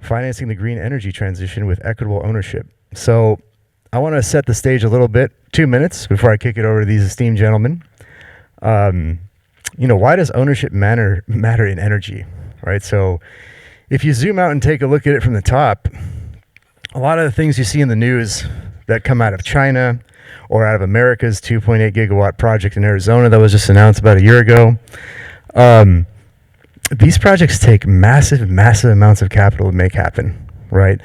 financing the green energy transition with equitable ownership. So I want to set the stage a little bit, 2 minutes before I kick it over to these esteemed gentlemen. Why does ownership matter in energy, right? So if you zoom out and take a look at it from the top, a lot of the things you see in the news that come out of China or out of America's 2.8 gigawatt project in Arizona that was just announced about a year ago, these projects take massive amounts of capital to make happen, right?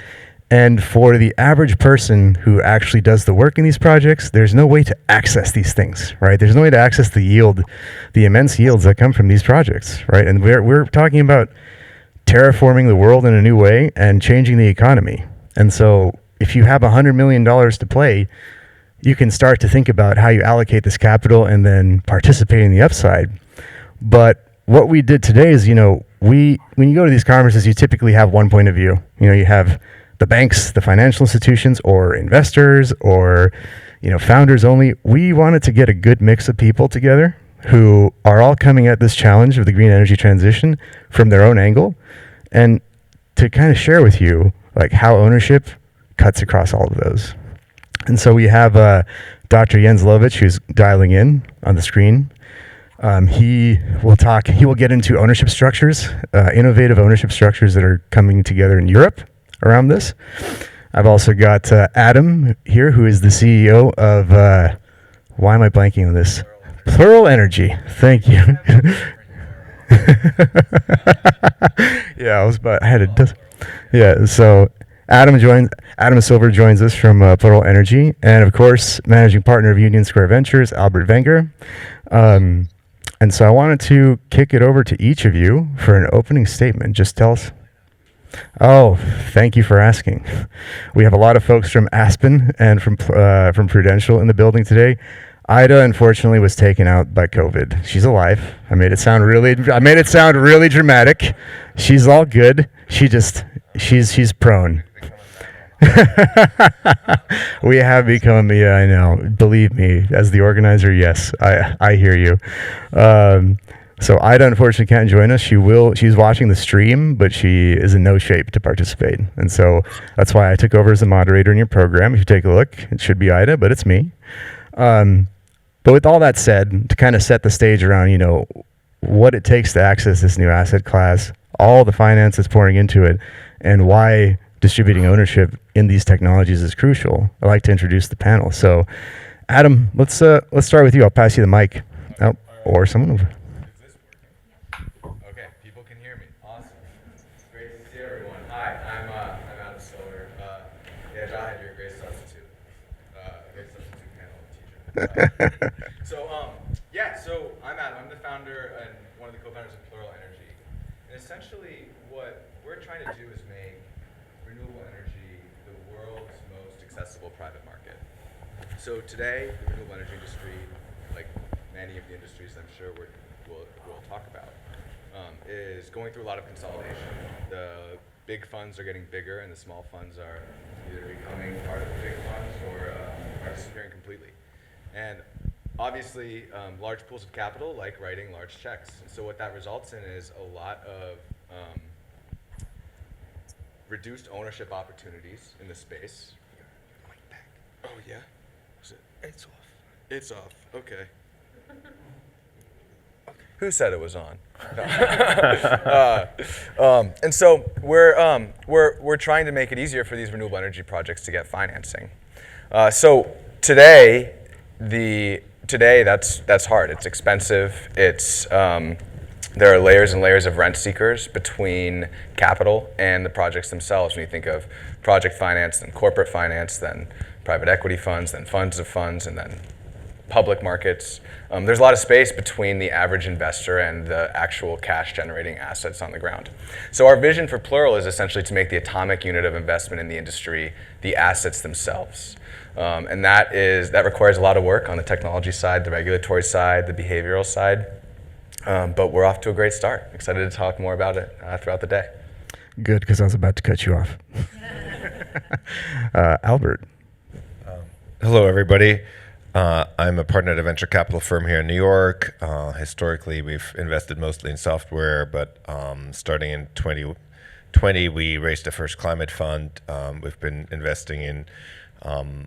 And for the average person who actually does the work in these projects, there's no way to access these things, right? There's no way to access the yield, the immense yields that come from these projects, right? And we're talking about terraforming the world in a new way and changing the economy. And so if you have $100 million to play, you can start to think about how you allocate this capital and then participate in the upside. But what we did today is, when you go to these conferences, you typically have one point of view. You have the banks, the financial institutions, or investors, or founders only. We wanted to get a good mix of people together who are all coming at this challenge of the green energy transition from their own angle, and to kind of share with you like how ownership cuts across all of those. And so we have Dr. Jens Lovich, who's dialing in on the screen. He will get into ownership structures, innovative ownership structures that are coming together in Europe around this. I've also got Adam here, who is the CEO of, why am I blanking on this? Plural Energy. Thank you. So Adam Silver joins us from Plural Energy, and of course, managing partner of Union Square Ventures, Albert Wenger. And so I wanted to kick it over to each of you for an opening statement. Just tell us. Oh, thank you for asking. We have a lot of folks from Aspen and from Prudential in the building today. Ida, unfortunately, was taken out by COVID. She's alive. I made it sound really dramatic. She's all good. She's prone. We have become, I know. Believe me, as the organizer, yes, I hear you. So Ida unfortunately can't join us. She's watching the stream, but she is in no shape to participate. And so that's why I took over as the moderator in your program. If you take a look, it should be Ida, but it's me. But with all that said, to kind of set the stage around, what it takes to access this new asset class, all the finance that's pouring into it, and why distributing ownership in these technologies is crucial, I'd like to introduce the panel. So, Adam, let's start with you. I'll pass you the mic. Or someone over. Okay, people can hear me. Awesome. It's great to see everyone. Hi, I'm Adam Silver. I had your great substitute panel teacher. So I'm Adam. I'm the founder and one of the co-founders of Plural Energy. And essentially, what we're trying to do is make renewable energy the world's most accessible private market. So today, the renewable energy industry, like many of the industries I'm sure we'll talk about, is going through a lot of consolidation. The big funds are getting bigger, and the small funds are either becoming part of the big funds or are disappearing completely. And obviously, large pools of capital like writing large checks. So what that results in is a lot of reduced ownership opportunities in the space. Oh yeah? It's off. It's off. Okay. Who said it was on? And so we're trying to make it easier for these renewable energy projects to get financing. So today that's hard. It's expensive. There are layers and layers of rent seekers between capital and the projects themselves. When you think of project finance, then corporate finance, then private equity funds, then funds of funds, and then public markets. There's a lot of space between the average investor and the actual cash-generating assets on the ground. So our vision for Plural is essentially to make the atomic unit of investment in the industry the assets themselves. And that requires a lot of work on the technology side, the regulatory side, the behavioral side. But we're off to a great start. Excited to talk more about it throughout the day. Good, because I was about to cut you off. Albert. Hello, everybody. I'm a partner at a venture capital firm here in New York. Historically, we've invested mostly in software, but starting in 2020, we raised the first climate fund. We've been investing in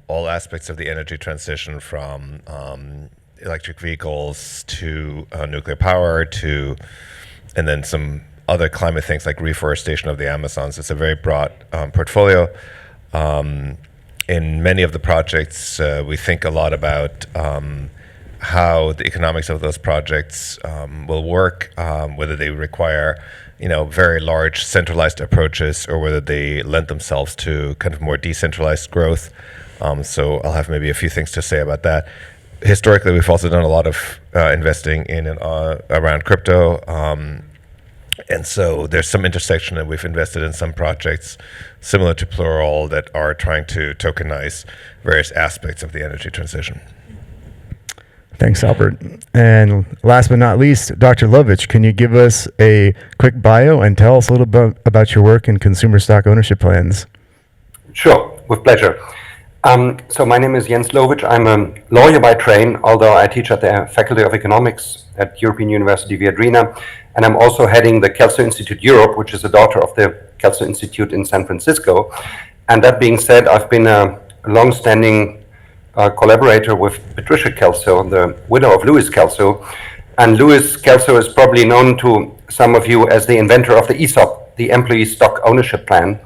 all aspects of the energy transition, from electric vehicles to nuclear power to, and then some other climate things like reforestation of the Amazons. It's a very broad portfolio. In many of the projects, we think a lot about how the economics of those projects will work, whether they require, very large centralized approaches or whether they lend themselves to kind of more decentralized growth. So I'll have maybe a few things to say about that. Historically, we've also done a lot of investing in and around crypto. And so there's some intersection, and we've invested in some projects similar to Plural that are trying to tokenize various aspects of the energy transition. Thanks, Albert. And last but not least, Dr. Lovich, can you give us a quick bio and tell us a little bit about your work in consumer stock ownership plans? Sure, with pleasure. So my name is Jens Lovich. I'm a lawyer by train, although I teach at the Faculty of Economics at European University Viadrina, and I'm also heading the Kelso Institute Europe, which is a daughter of the Kelso Institute in San Francisco. And that being said, I've been a long-standing collaborator with Patricia Kelso, the widow of Louis Kelso. And Louis Kelso is probably known to some of you as the inventor of the ESOP, the Employee Stock Ownership Plan,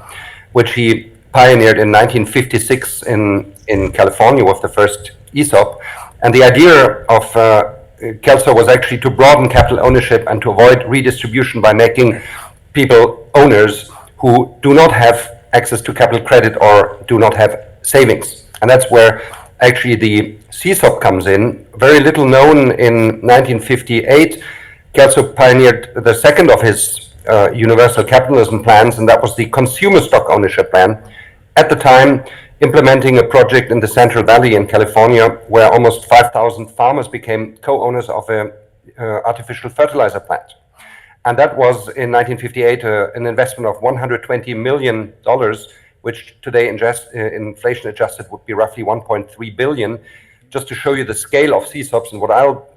which he pioneered in 1956 in California with the first ESOP. And the idea of Kelso was actually to broaden capital ownership and to avoid redistribution by making people owners who do not have access to capital credit or do not have savings. And that's where actually the CSOP comes in. Very little known. In 1958, Kelso pioneered the second of his universal capitalism plans, and that was the consumer stock ownership plan. At the time, implementing a project in the Central Valley in California, where almost 5,000 farmers became co-owners of an artificial fertilizer plant. And that was, in 1958, an investment of $120 million, which today, inflation adjusted, would be roughly 1.3 billion. Just to show you the scale of CSOPs, and what I'll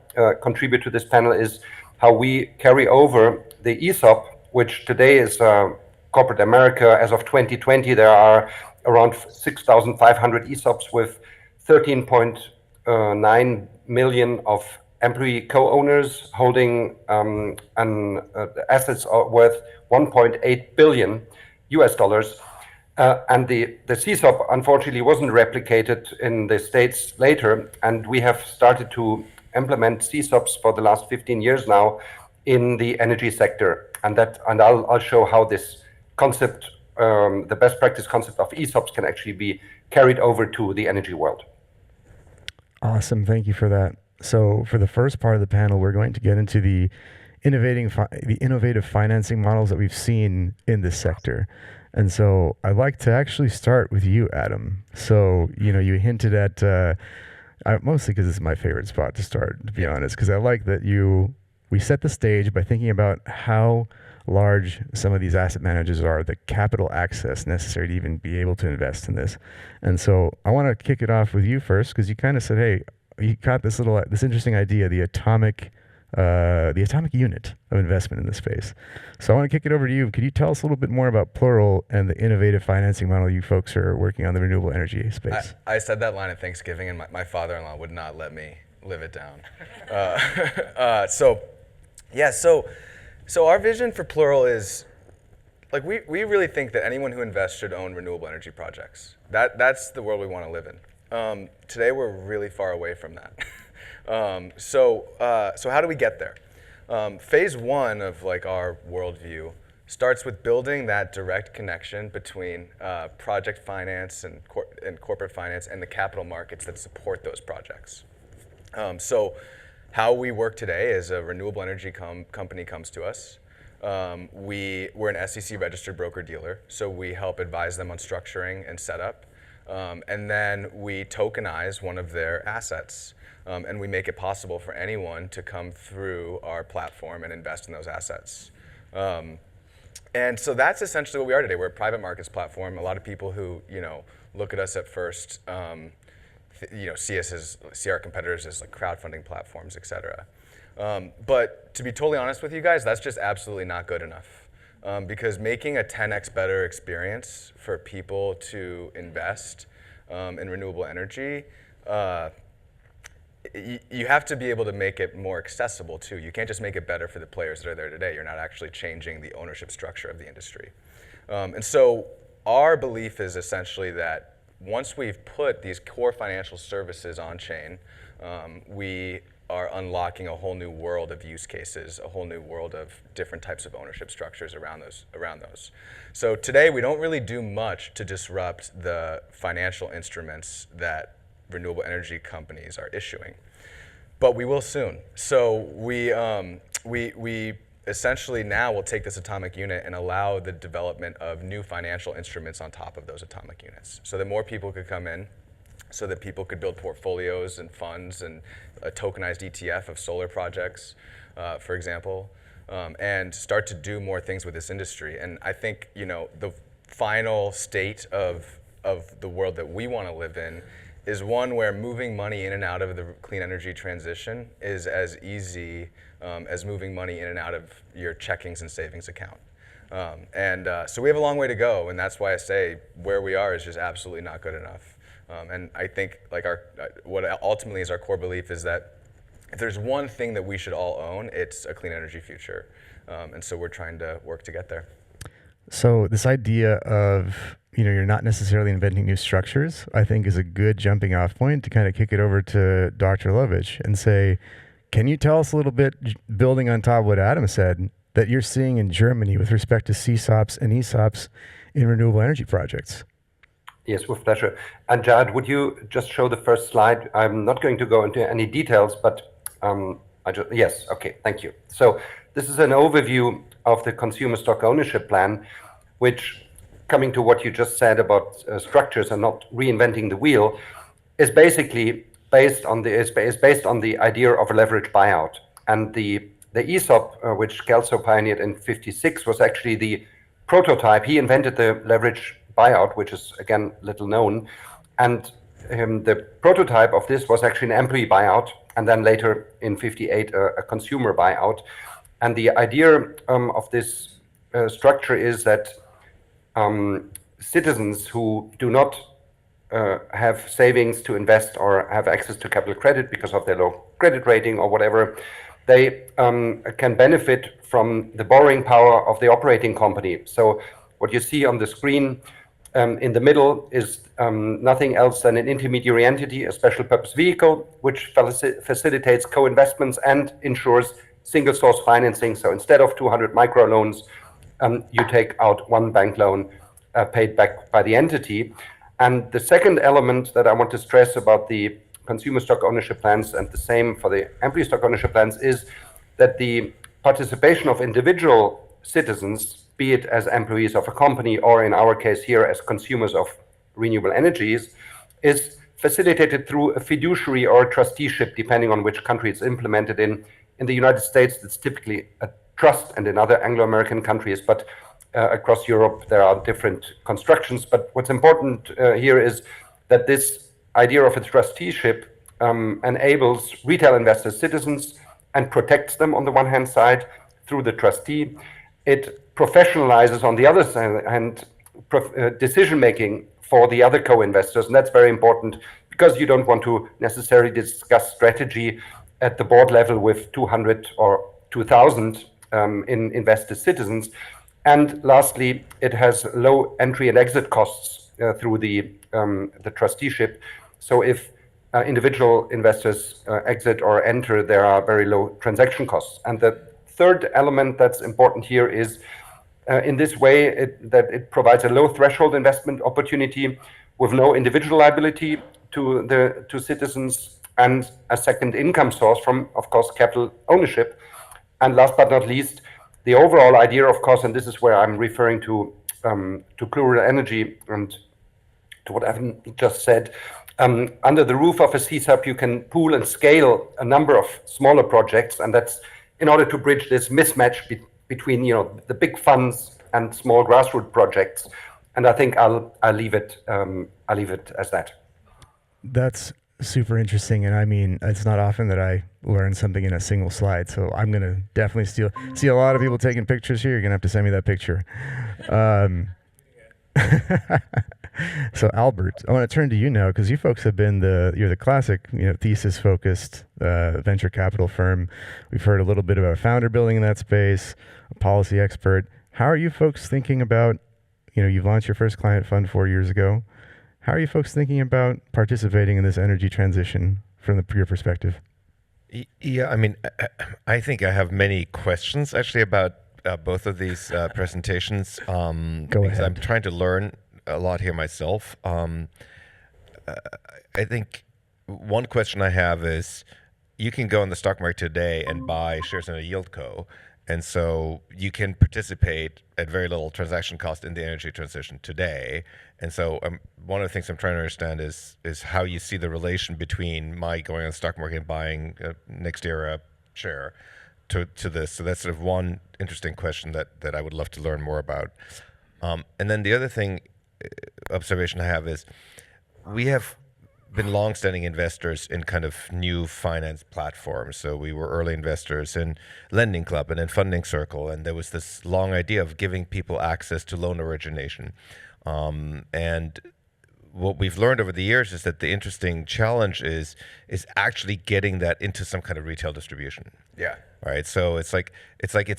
contribute to this panel is how we carry over the ESOP, which today is corporate America. As of 2020, there are around 6,500 ESOPs with 13.9 million of employee co-owners holding assets worth 1.8 billion US dollars. And the CSOP unfortunately wasn't replicated in the States later, and we have started to implement CSOPs for the last 15 years now in the energy sector. And I'll show how this concept, the best practice concept of ESOPs, can actually be carried over to the energy world. Awesome, thank you for that. So for the first part of the panel, we're going to get into the innovative financing models that we've seen in this sector. And so I'd like to actually start with you, Adam. So, you hinted at, mostly because this is my favorite spot to start, to be honest, because I like that we set the stage by thinking about how large some of these asset managers are, the capital access necessary to even be able to invest in this. And so I want to kick it off with you first, because you kind of said, hey, you got this interesting idea, the atomic unit of investment in this space. So I want to kick it over to you. Could you tell us a little bit more about Plural and the innovative financing model you folks are working on the renewable energy space? I said that line at Thanksgiving, and my father-in-law would not let me live it down. So our vision for Plural is, like, we really think that anyone who invests should own renewable energy projects. That's the world we want to live in. Today we're really far away from that. So how do we get there? Phase one of our worldview starts with building that direct connection between project finance and corporate finance and the capital markets that support those projects. So how we work today is a renewable energy company comes to us. We're an SEC registered broker dealer, so we help advise them on structuring and setup. And then we tokenize one of their assets. And we make it possible for anyone to come through our platform and invest in those assets. And so that's essentially what we are today. We're a private markets platform. A lot of people who look at us at first, see our competitors as crowdfunding platforms, et cetera. But to be totally honest with you guys, that's just absolutely not good enough. because making a 10x better experience for people to invest in renewable energy, you have to be able to make it more accessible too. You can't just make it better for the players that are there today. You're not actually changing the ownership structure of the industry. And so our belief is essentially that once we've put these core financial services on chain, we are unlocking a whole new world of use cases, a whole new world of different types of ownership structures around those. So today we don't really do much to disrupt the financial instruments that renewable energy companies are issuing, but we will soon. So we essentially now will take this atomic unit and allow the development of new financial instruments on top of those atomic units, so that more people could come in, so that people could build portfolios and funds and a tokenized ETF of solar projects, for example, and start to do more things with this industry. And I think the final state of the world that we want to live in is one where moving money in and out of the clean energy transition is as easy as moving money in and out of your checkings and savings account. So we have a long way to go, and that's why I say where we are is just absolutely not good enough. And I think what ultimately is our core belief is that if there's one thing that we should all own, it's a clean energy future. And so we're trying to work to get there. So this idea of, you're not necessarily inventing new structures, I think is a good jumping off point to kind of kick it over to Dr. Lovich and say, can you tell us a little bit, building on top of what Adam said, that you're seeing in Germany with respect to CSOPs and ESOPs in renewable energy projects? Yes, with pleasure. And Jad, would you just show the first slide? I'm not going to go into any details, but yes, okay, thank you. So this is an overview of the consumer stock ownership plan, which, coming to what you just said about structures and not reinventing the wheel, is basically based on the idea of a leveraged buyout. And the ESOP, which Kelso pioneered in '56, was actually the prototype. He invented the leveraged buyout, which is again little known, and the prototype of this was actually an employee buyout, and then later in '58 a consumer buyout. And the idea of this structure is that citizens who do not have savings to invest or have access to capital credit because of their low credit rating or whatever, they can benefit from the borrowing power of the operating company. So what you see on the screen in the middle is nothing else than an intermediary entity, a special purpose vehicle, which facilitates co-investments and ensures single source financing. So instead of 200 microloans, you take out one bank loan paid back by the entity. And the second element that I want to stress about the consumer stock ownership plans, and the same for the employee stock ownership plans, is that the participation of individual citizens, be it as employees of a company or in our case here as consumers of renewable energies, is facilitated through a fiduciary or a trusteeship, depending on which country it's implemented in. In the United States, it's typically a trust, and in other Anglo-American countries, but across Europe, there are different constructions. But what's important here is that this idea of a trusteeship enables retail investors, citizens, and protects them on the one hand side through the trustee. It professionalizes on the other side and decision-making for the other co-investors, and that's very important because you don't want to necessarily discuss strategy at the board level with 200 or 2,000 in invested citizens. And lastly, it has low entry and exit costs through the trusteeship. So if individual investors exit or enter, there are very low transaction costs. And the third element that's important here is in this way that it provides a low threshold investment opportunity with no individual liability to citizens, and a second income source from, of course, capital ownership. And last but not least, the overall idea, of course, and this is where I'm referring to plural energy and to what Evan just said, under the roof of a CSAP, you can pool and scale a number of smaller projects, and that's in order to bridge this mismatch between the big funds and small grassroots projects. And I think I'll leave it as that. That's super interesting, and I mean, it's not often that I learn something in a single slide. So I'm gonna definitely see a lot of people taking pictures here. You're gonna have to send me that picture. Um, so Albert, I want to turn to you now because you folks have been you're the classic thesis focused venture capital firm. We've heard a little bit about a founder building in that space, a policy expert. How are you folks thinking about you've launched your first client fund 4 years ago. How are you folks thinking about participating in this energy transition from your perspective? Yeah, I mean, I think I have many questions actually about both of these presentations. Go because ahead. I'm trying to learn a lot here myself. I think one question I have is, you can go in the stock market today and buy shares in a yield co. And so you can participate at very little transaction cost in the energy transition today. And so one of the things I'm trying to understand is how you see the relation between my going on the stock market and buying a next era share to this. So that's sort of one interesting question that I would love to learn more about. And then the other observation I have is, we have been long-standing investors in kind of new finance platforms. So we were early investors in Lending Club and in Funding Circle, and there was this long idea of giving people access to loan origination. And what we've learned over the years is that the interesting challenge is actually getting that into some kind of retail distribution. Yeah. Right. So it's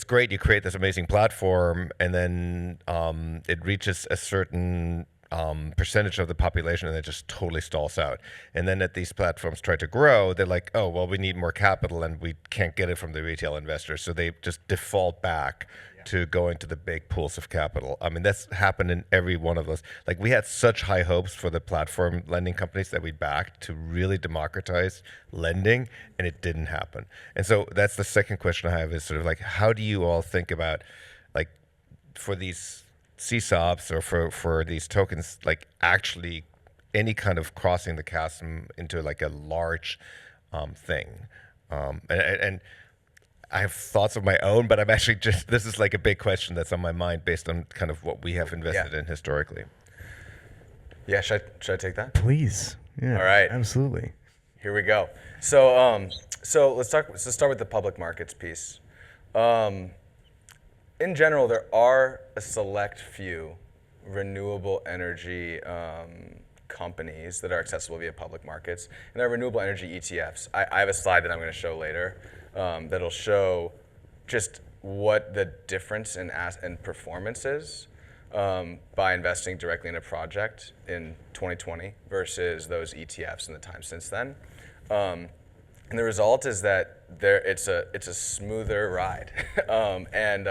great. You create this amazing platform, and then it reaches a certain percentage of the population, and it just totally stalls out. And then as these platforms try to grow, they're like, oh, well, we need more capital, and we can't get it from the retail investors. So they just default back to go into the big pools of capital. I mean, that's happened in every one of those. Like, we had such high hopes for the platform lending companies that we backed to really democratize lending, and it didn't happen. And so that's the second question I have, is sort of like, how do you all think about, like, for these CSOPs or for these tokens, like actually any kind of crossing the chasm into like a large thing? And I have thoughts of my own, but I'm actually this is like a big question that's on my mind based on kind of what we have invested in historically. Yeah, should I take that? Please. Yeah. All right. Absolutely. Here we go. So let's start with the public markets piece. In general, there are a select few renewable energy companies that are accessible via public markets, and there are renewable energy ETFs. I have a slide that I'm going to show later that'll show just what the difference in performance is by investing directly in a project in 2020 versus those ETFs in the time since then. And the result is that it's a smoother ride, and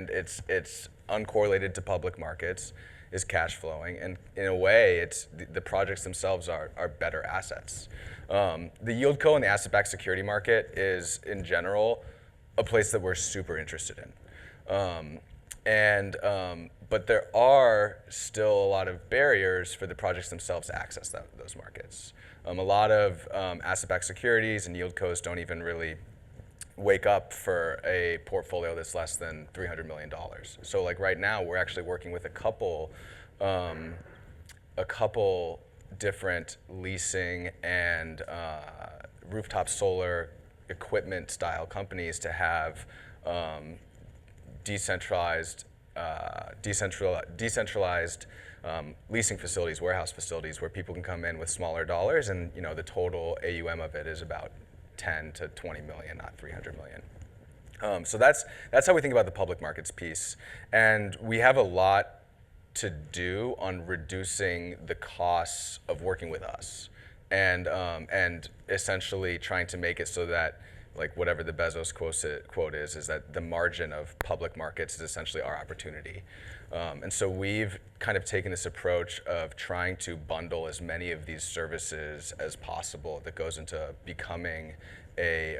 it's uncorrelated to public markets, is cash flowing, and in a way, it's the projects themselves are better assets. The yield co and the asset-backed security market is, in general, a place that we're super interested in. But there are still a lot of barriers for the projects themselves to access those markets. A lot of asset-backed securities and yield cos don't even really wake up for a portfolio that's less than $300 million. So like right now, we're actually working with a couple different leasing and rooftop solar equipment style companies to have decentralized leasing facilities, warehouse facilities, where people can come in with smaller dollars, and the total AUM of it is about 10 to 20 million, not 300 million. So that's how we think about the public markets piece, and we have a lot to do on reducing the costs of working with us, and essentially trying to make it so that, like, whatever the Bezos quote is that the margin of public markets is essentially our opportunity. And so we've kind of taken this approach of trying to bundle as many of these services as possible that goes into becoming a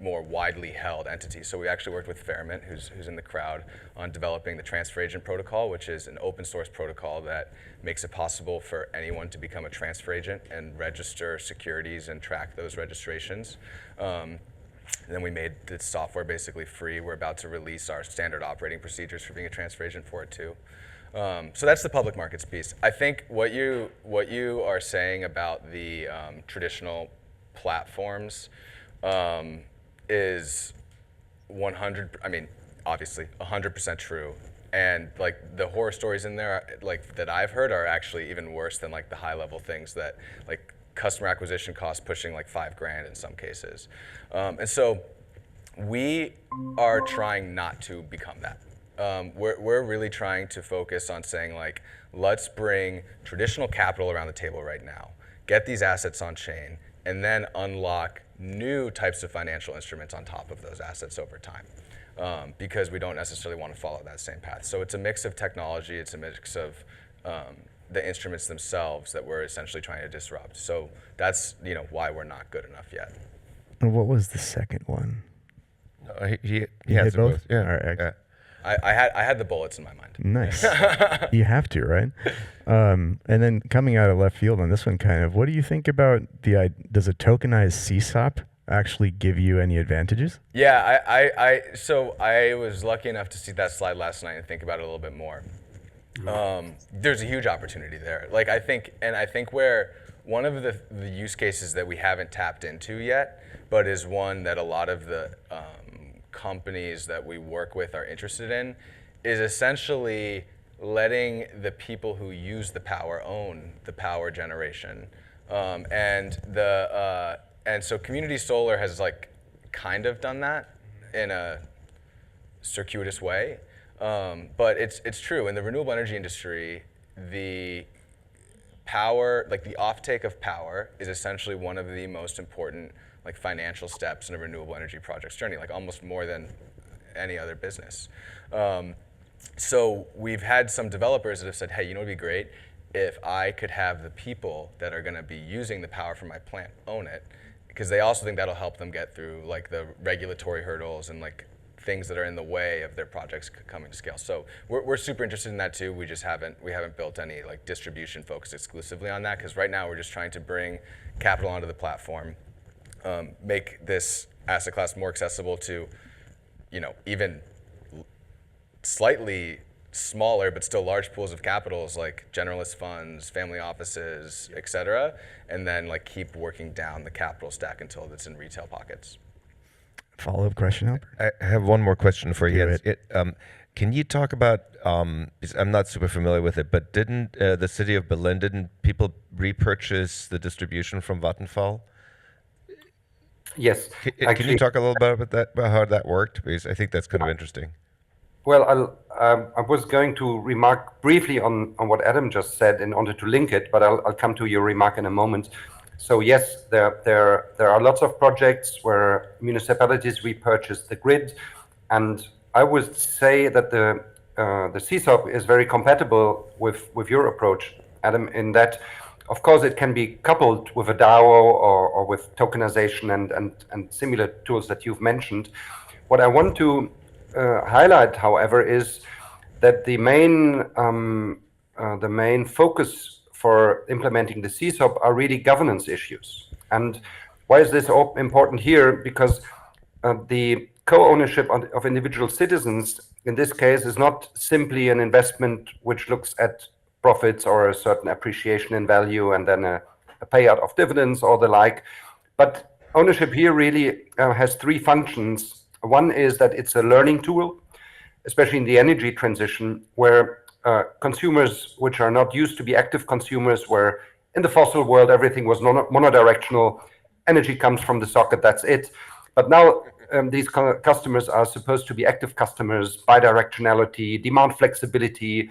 more widely held entity. So we actually worked with Fairmint, who's in the crowd, on developing the transfer agent protocol, which is an open source protocol that makes it possible for anyone to become a transfer agent and register securities and track those registrations. And then we made the software basically free. We're about to release our standard operating procedures for being a transfer agent for it too. So that's the public markets piece. I think what you are saying about the traditional platforms is 100. I mean, obviously 100% true. And like the horror stories in there, like that I've heard, are actually even worse than like the high level things that like customer acquisition costs pushing like $5,000 in some cases. And so we are trying not to become that. We're really trying to focus on saying like, let's bring traditional capital around the table right now, get these assets on chain, and then unlock new types of financial instruments on top of those assets over time. Because we don't necessarily want to follow that same path. So it's a mix of technology, it's a mix of the instruments themselves that we're essentially trying to disrupt. So that's why we're not good enough yet. And what was the second one? He You has hit both? Yeah. All right, Yeah. I had the bullets in my mind. Nice. You have to, right? And then coming out of left field on this one, kind of, what do you think about does a tokenized CSOP actually give you any advantages? Yeah, so I was lucky enough to see that slide last night and think about it a little bit more. There's a huge opportunity there. Like I think where one of the use cases that we haven't tapped into yet, but is one that a lot of the companies that we work with are interested in, is essentially letting the people who use the power own the power generation. And so community solar has like kind of done that in a circuitous way. But it's true. In the renewable energy industry, the power, like the offtake of power, is essentially one of the most important like financial steps in a renewable energy project's journey, like almost more than any other business. So we've had some developers that have said, hey, it'd be great if I could have the people that are gonna be using the power from my plant own it, because they also think that'll help them get through like the regulatory hurdles and like things that are in the way of their projects coming to scale. So we're super interested in that too. We haven't built any like distribution focused exclusively on that, because right now we're just trying to bring capital onto the platform, make this asset class more accessible to, even slightly smaller but still large pools of capitals like generalist funds, family offices, et cetera, and then like keep working down the capital stack until it's in retail pockets. Follow-up question, Albert? I have one more question for you. Do it. Can you talk about, because I'm not super familiar with it, but didn't the city of Berlin, didn't people repurchase the distribution from Vattenfall? Yes. Can you talk a little bit about that, about how that worked? Because I think that's kind of interesting. Well, I was going to remark briefly on what Adam just said in order to link it, but I'll come to your remark in a moment. So yes, there are lots of projects where municipalities repurchase the grid, and I would say that the CSOP is very compatible with your approach, Adam, in that, of course, it can be coupled with a DAO or with tokenization and similar tools that you've mentioned. What I want to highlight, however, is that the main focus for implementing the CSOP are really governance issues. And why is this important here? Because the co-ownership of individual citizens in this case is not simply an investment which looks at profits or a certain appreciation in value and then a payout of dividends or the like. But ownership here really has three functions. One is that it's a learning tool, especially in the energy transition, where consumers which are not used to be active consumers, where in the fossil world everything was monodirectional, energy comes from the socket, that's it. But now these customers are supposed to be active customers, bidirectionality, demand flexibility,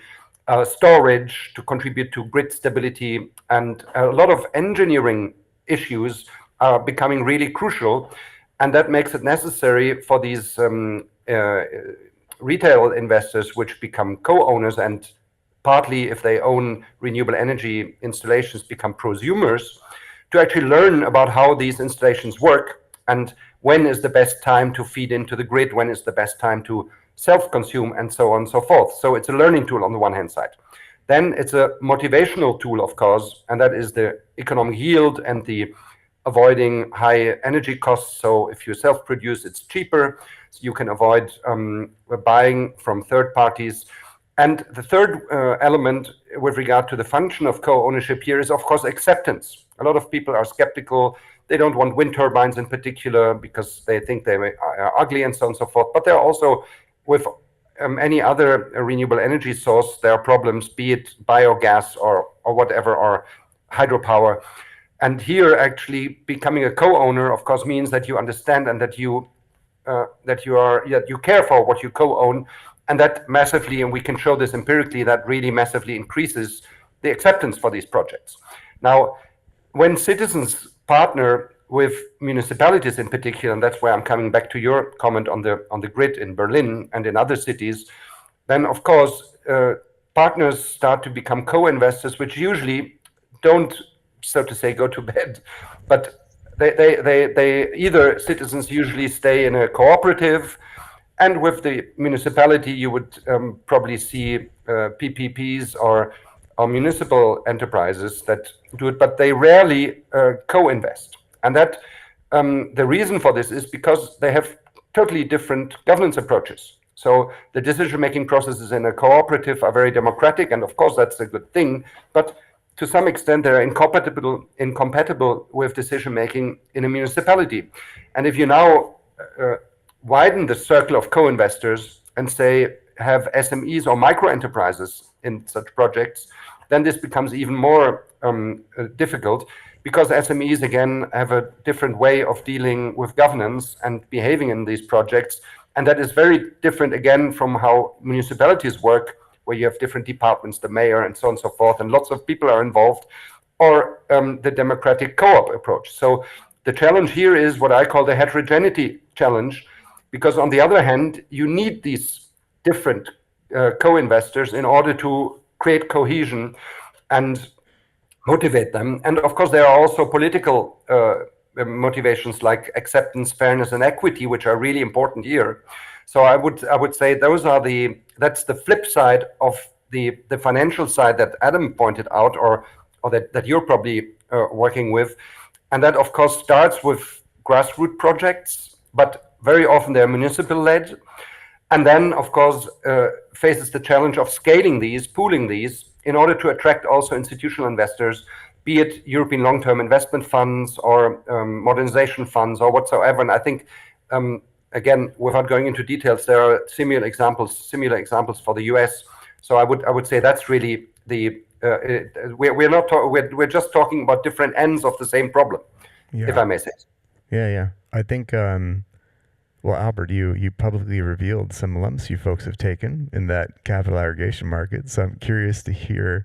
storage to contribute to grid stability, and a lot of engineering issues are becoming really crucial. And that makes it necessary for these retail investors, which become co-owners and partly, if they own renewable energy installations, become prosumers, to actually learn about how these installations work and when is the best time to feed into the grid, when is the best time to self-consume, and so on and so forth. So it's a learning tool on the one hand side. Then it's a motivational tool, of course, and that is the economic yield and the avoiding high energy costs. So if you self-produce, it's cheaper. So you can avoid buying from third parties. And the third element with regard to the function of co-ownership here is, of course, acceptance. A lot of people are skeptical. They don't want wind turbines in particular because they think they are ugly and so on and so forth. But there are also, with any other renewable energy source, there are problems, be it biogas or whatever, or hydropower. And here, actually, becoming a co-owner, of course, means that you understand and that you care for what you co-own, and that massively, and we can show this empirically, that really massively increases the acceptance for these projects. Now, when citizens partner with municipalities in particular, and that's where I'm coming back to your comment on the grid in Berlin and in other cities, then of course partners start to become co-investors, which usually don't, so to say, go to bed, but they either, citizens usually stay in a cooperative, and with the municipality you would probably see PPPs or municipal enterprises that do it, but they rarely co-invest. And that the reason for this is because they have totally different governance approaches. So the decision-making processes in a cooperative are very democratic, and of course that's a good thing, but to some extent they're incompatible with decision-making in a municipality. And if you now widen the circle of co-investors and say have SMEs or micro-enterprises in such projects, then this becomes even more difficult, because SMEs again have a different way of dealing with governance and behaving in these projects, and that is very different again from how municipalities work, where you have different departments, the mayor and so on and so forth, and lots of people are involved, or the democratic co-op approach. So the challenge here is what I call the heterogeneity challenge, because on the other hand, you need these different co-investors in order to create cohesion and motivate them. And of course, there are also political motivations like acceptance, fairness, and equity, which are really important here. So I would say that's the flip side of the financial side that Adam pointed out, or that you're probably working with. And that of course starts with grassroots projects, but very often they're municipal led. And then of course faces the challenge of scaling these, pooling these, in order to attract also institutional investors, be it European long-term investment funds or modernization funds or whatsoever. And I think, again, without going into details, there are similar examples for the US. So I would say that's really the we're just talking about different ends of the same problem, if I may say. Yeah. I think, well, Albert, you publicly revealed some lumps you folks have taken in that capital aggregation market. So I'm curious to hear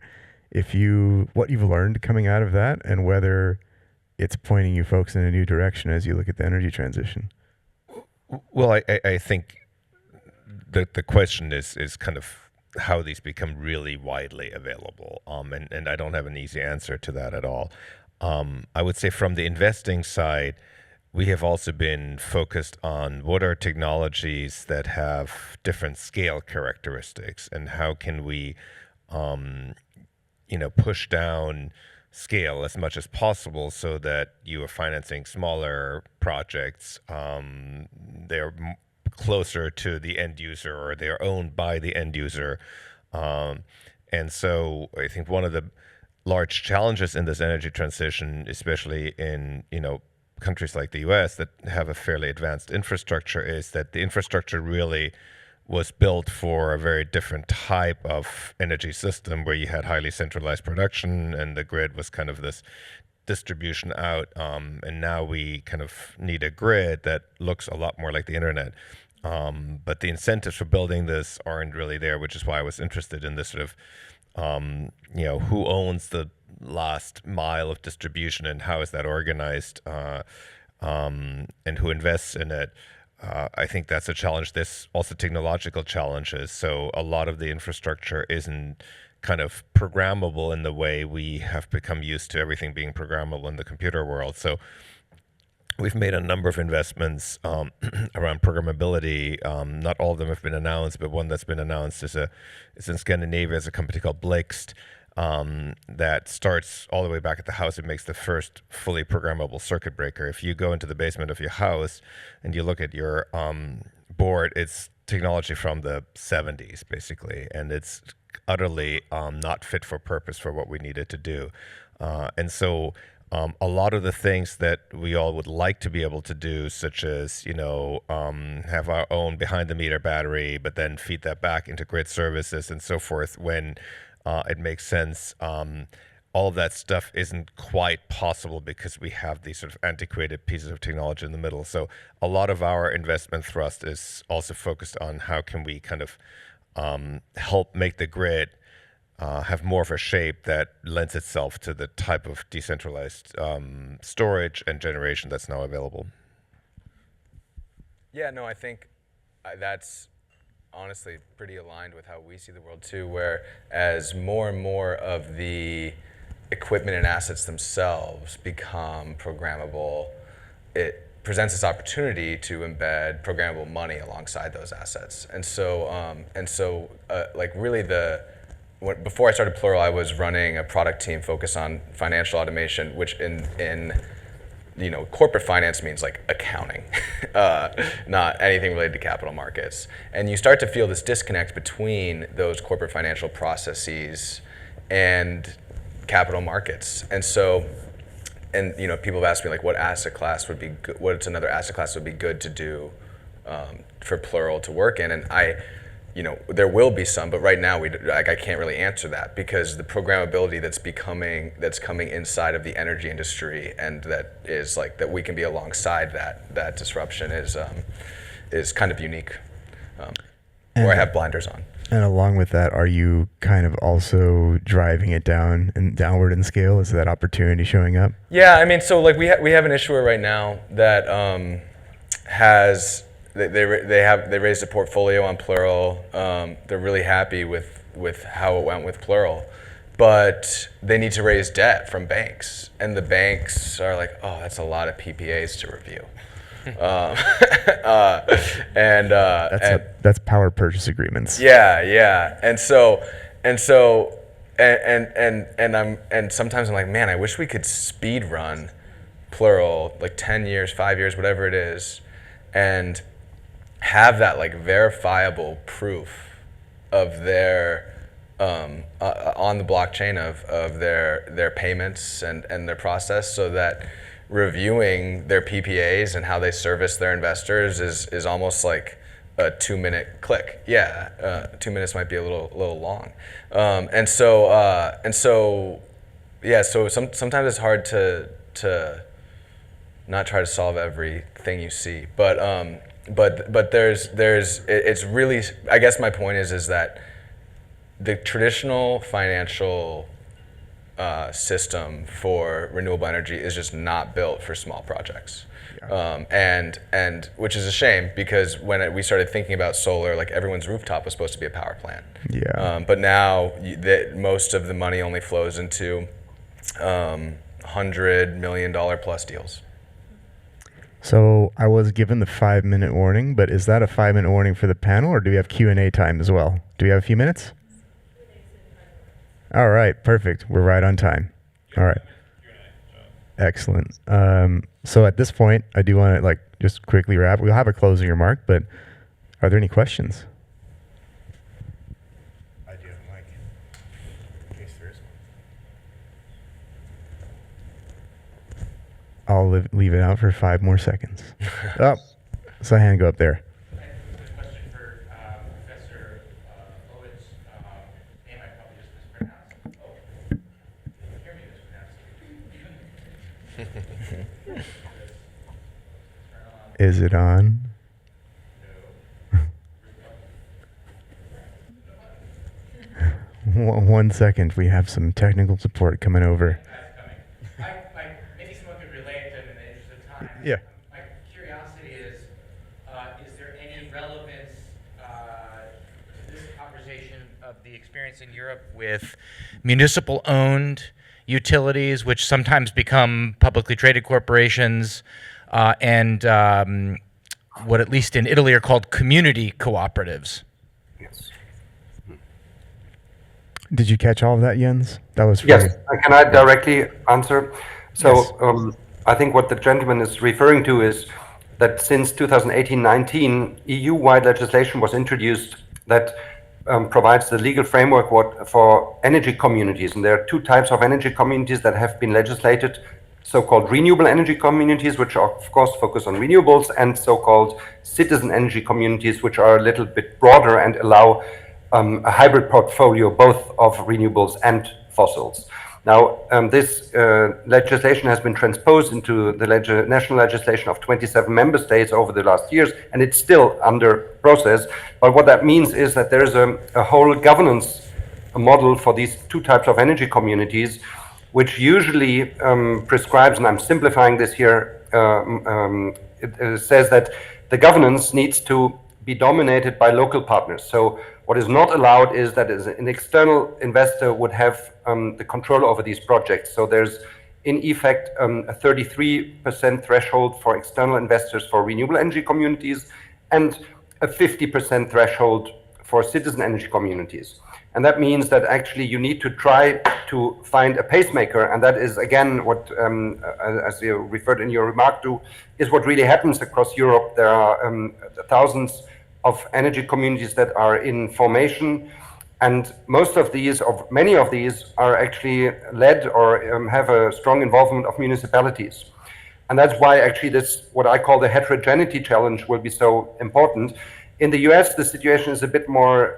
what you've learned coming out of that, and whether it's pointing you folks in a new direction as you look at the energy transition. Well, I think the question is kind of how these become really widely available, and I don't have an easy answer to that at all. I would say from the investing side, we have also been focused on what are technologies that have different scale characteristics, and how can we, push down scale as much as possible so that you are financing smaller projects. They're closer to the end user, or they're owned by the end user. And so I think one of the large challenges in this energy transition, especially in, countries like the US that have a fairly advanced infrastructure, is that the infrastructure really was built for a very different type of energy system, where you had highly centralized production and the grid was kind of this distribution out. And now we kind of need a grid that looks a lot more like the internet. But the incentives for building this aren't really there, which is why I was interested in this sort of, who owns the last mile of distribution and how is that organized, and who invests in it. I think that's a challenge. There's also technological challenges. So a lot of the infrastructure isn't kind of programmable in the way we have become used to everything being programmable in the computer world. So we've made a number of investments around programmability. Not all of them have been announced, but one that's been announced is in Scandinavia. It's a company called Blixt, that starts all the way back at the house. It makes the first fully programmable circuit breaker. If you go into the basement of your house and you look at your board, it's technology from the 70s, basically, and it's utterly not fit for purpose for what we needed to do. And so a lot of the things that we all would like to be able to do, such as, have our own behind the meter battery, but then feed that back into grid services and so forth when it makes sense. All of that stuff isn't quite possible because we have these sort of antiquated pieces of technology in the middle. So a lot of our investment thrust is also focused on how can we kind of help make the grid have more of a shape that lends itself to the type of decentralized storage and generation that's now available. Yeah, no, I think that's honestly pretty aligned with how we see the world too, where as more and more of the equipment and assets themselves become programmable, it presents this opportunity to embed programmable money alongside those assets. And so, like really before I started Plural, I was running a product team focused on financial automation, which in corporate finance means like accounting, not anything related to capital markets. And you start to feel this disconnect between those corporate financial processes and capital markets. And so, people have asked me like, what asset class would be good, what's another asset class would be good to do for Plural to work in? And there will be some, but right now I can't really answer that because the programmability that's coming inside of the energy industry, and that we can be alongside that disruption is kind of unique, or I have blinders on. And along with that, are you kind of also driving it down and downward in scale? Is that opportunity showing up? Yeah, I mean, so like we have an issuer right now that has. They raised a portfolio on Plural. They're really happy with how it went with Plural, but they need to raise debt from banks, and the banks are like, oh, that's a lot of PPAs to review. That's power purchase agreements. Yeah, and sometimes I'm like, man, I wish we could speed run Plural, like 10 years, 5 years, whatever it is, and have that like verifiable proof of their on the blockchain of their payments and their process, so that reviewing their PPAs and how they service their investors is almost like a 2-minute click. 2 minutes might be a little long, so sometimes it's hard to not try to solve everything you see, but it's really, I guess my point is that the traditional financial system for renewable energy is just not built for small projects. Yeah. And which is a shame, because when we started thinking about solar, like everyone's rooftop was supposed to be a power plant. Yeah. But now most of the money only flows into $100 million plus deals. So I was given the 5-minute warning, but is that a 5-minute warning for the panel, or do we have Q&A time as well? Do we have a few minutes? All right, perfect. We're right on time. All right. Excellent. So at this point, I do want to just quickly wrap. We'll have a closing remark, but are there any questions? I do, Mike. In case there is one. I'll leave it out for 5 more seconds. Oh, saw a hand go up there. Question for Professor Owens. Name I probably just mispronounced. Oh, you hear me mispronounce it. Is it on? No. 1 second. We have some technical support coming over. Maybe someone could relate them in the interest of time. Yeah. My curiosity is there any relevance to this conversation of the experience in Europe with municipal-owned utilities, which sometimes become publicly traded corporations, and what at least in Italy are called community cooperatives? Yes. Did you catch all of that, Jens? That was Yes. Can I directly answer? So Yes. I think what the gentleman is referring to is that since 2018-19, EU-wide legislation was introduced that provides the legal framework for energy communities. And there are two types of energy communities that have been legislated: so-called renewable energy communities, which are, of course, focus on renewables, and so-called citizen energy communities, which are a little bit broader and allow a hybrid portfolio, both of renewables and fossils. Now, this legislation has been transposed into the national legislation of 27 member states over the last years, and it's still under process. But what that means is that there is a whole governance model for these two types of energy communities, which usually prescribes, and I'm simplifying this here, it says that the governance needs to be dominated by local partners. So what is not allowed is that an external investor would have the control over these projects. So there's, in effect, a 33% threshold for external investors for renewable energy communities and a 50% threshold for citizen energy communities. And that means that actually you need to try to find a pacemaker, and that is, again, what, as you referred in your remark to, is what really happens across Europe. There are thousands of energy communities that are in formation, and most of these, or many of these, are actually led or have a strong involvement of municipalities. And that's why actually this, what I call the heterogeneity challenge, will be so important. In the US, the situation is a bit more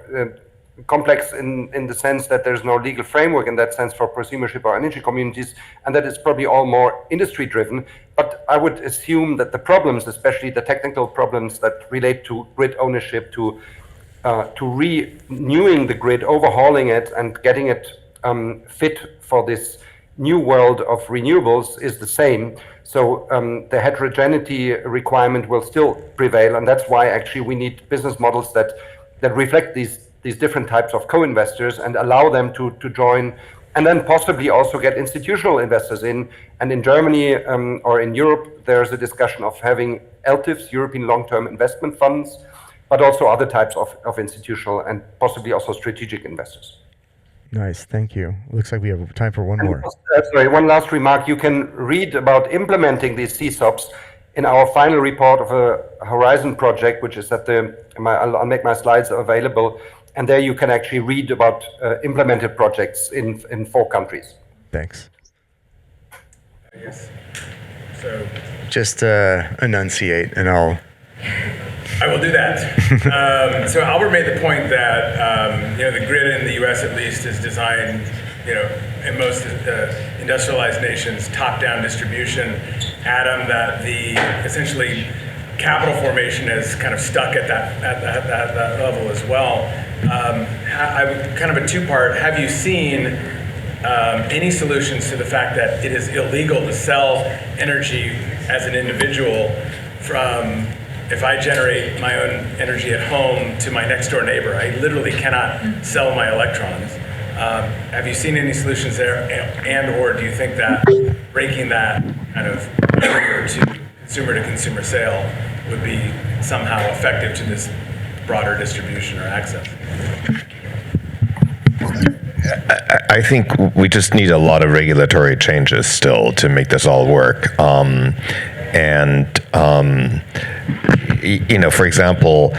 complex in the sense that there's no legal framework in that sense for prosumership or energy communities, and that it's probably all more industry driven. But I would assume that the problems, especially the technical problems that relate to grid ownership, to renewing the grid, overhauling it, and getting it fit for this new world of renewables, is the same. So the heterogeneity requirement will still prevail, and that's why actually we need business models that reflect these different types of co-investors and allow them to join, and then possibly also get institutional investors in. And in Germany or in Europe, there's a discussion of having LTIFs, European Long-Term Investment Funds, but also other types of institutional and possibly also strategic investors. Nice, thank you. Looks like we have time for one more. Sorry, one last remark. You can read about implementing these CSOPs in our final report of a Horizon project, which is at I'll make my slides available. And there you can actually read about implemented projects in 4 countries. Thanks. Yes. So Just enunciate, and I will do that. So Albert made the point that the grid in the U.S. at least is designed, in most industrialized nations, top-down distribution. Adam, that the essentially capital formation is kind of stuck at that level as well. Kind of a two-part. Have you seen any solutions to the fact that it is illegal to sell energy as an individual from, if I generate my own energy at home, to my next door neighbor? I literally cannot sell my electrons. Have you seen any solutions there, and or do you think that breaking that kind of barrier to consumer sale would be somehow effective to this broader distribution or access? I think we just need a lot of regulatory changes still to make this all work. For example,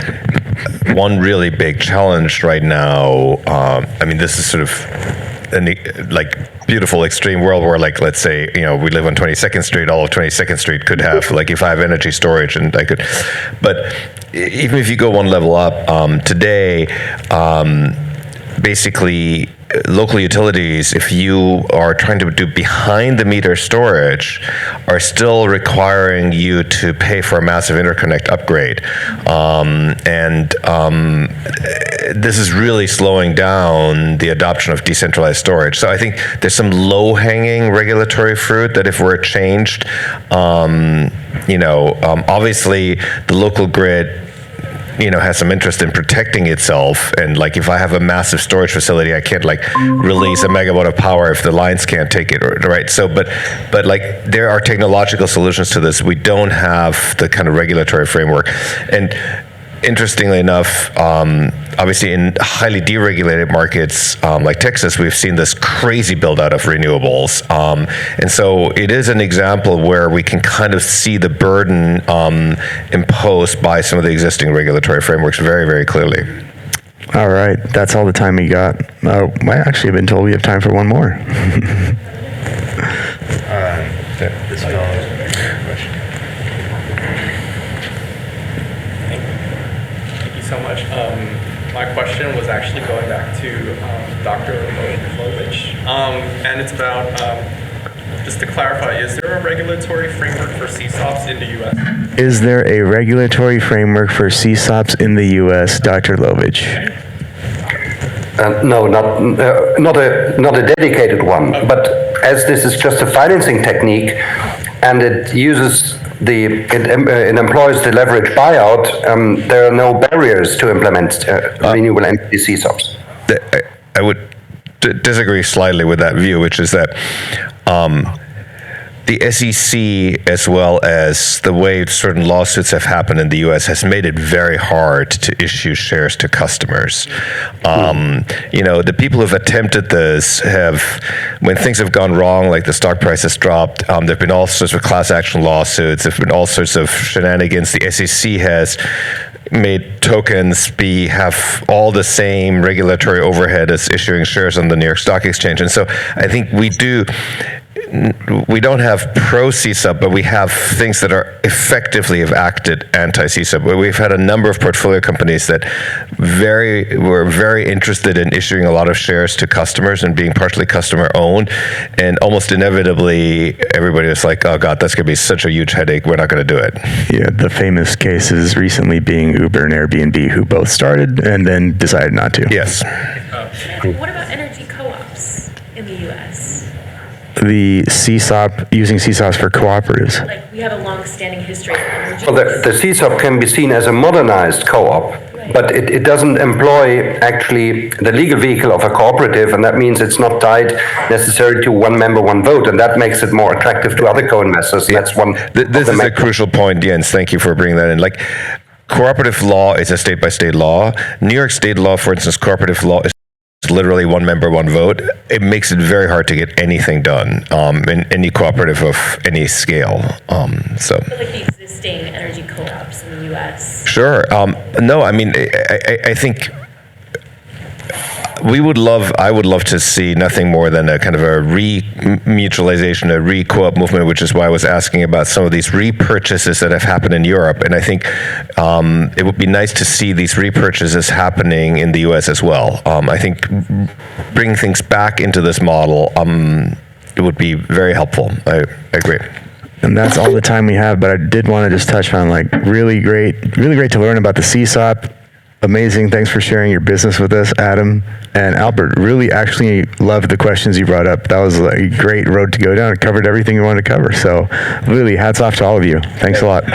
one really big challenge right now, this is sort of like beautiful extreme world where, like, let's say, we live on 22nd Street, all of 22nd Street could have, like, if I have energy storage and I could, but even if you go one level up, today, basically, local utilities, if you are trying to do behind the meter storage, are still requiring you to pay for a massive interconnect upgrade. This is really slowing down the adoption of decentralized storage. So I think there's some low-hanging regulatory fruit that if we're changed, obviously the local grid has some interest in protecting itself, and like if I have a massive storage facility, I can't release a megawatt of power if the lines can't take it, right? So, but like there are technological solutions to this. We don't have the kind of regulatory framework, and interestingly enough, obviously in highly deregulated markets like Texas, we've seen this crazy build out of renewables. And so it is an example where we can kind of see the burden imposed by some of the existing regulatory frameworks very, very clearly. All right, that's all the time we got. I actually have been told we have time for one more. This fellow. Thank you so much. My question was actually going back to Dr. Lovich, and it's about, just to clarify, is there a regulatory framework for CSOPs in the U.S.? Is there a regulatory framework for CSOPs in the U.S., Dr. Lovich? No, not a dedicated one. But as this is just a financing technique, and it employs the leverage buyout, there are no barriers to implement renewable energy CSOPs. I would disagree slightly with that view, which is that the SEC, as well as the way certain lawsuits have happened in the U.S., has made it very hard to issue shares to customers. The people who've attempted this have, when things have gone wrong, like the stock price has dropped, there have been all sorts of class action lawsuits, there have been all sorts of shenanigans. The SEC has made tokens have all the same regulatory overhead as issuing shares on the New York Stock Exchange. And so I think we don't have pro-CSUP, but we have things that are effectively have acted anti-CSUP. We've had a number of portfolio companies that were very interested in issuing a lot of shares to customers and being partially customer-owned, and almost inevitably, everybody was like, oh God, that's going to be such a huge headache, we're not going to do it. Yeah, the famous cases recently being Uber and Airbnb, who both started and then decided not to. Yes. What about energy co-ops in the U.S.? The CSOP, using CSOPs for cooperatives. Like, we have a long-standing history of energy. Well, the CSOP can be seen as a modernized co-op, but it doesn't employ actually the legal vehicle of a cooperative, and that means it's not tied necessarily to one member, one vote, and that makes it more attractive to other co-investors. Yeah. That's one. This is a crucial point, Jens. Thank you for bringing that in. Like, cooperative law is a state-by-state law. New York State law, for instance, cooperative law is literally one member, one vote. It makes it very hard to get anything done in any cooperative of any scale. For like the existing energy co-ops in the U.S. Sure. No, I mean, I think I would love to see nothing more than a kind of a re-mutualization, a re-co-op movement, which is why I was asking about some of these repurchases that have happened in Europe. And I think it would be nice to see these repurchases happening in the U.S. as well. I think bringing things back into this model, it would be very helpful. I agree. And that's all the time we have, but I did want to just touch on, like, really great to learn about the CSOP. Amazing. Thanks for sharing your business with us, Adam. And Albert, really actually loved the questions you brought up. That was a great road to go down. It covered everything we wanted to cover. So really, hats off to all of you. Thanks a lot.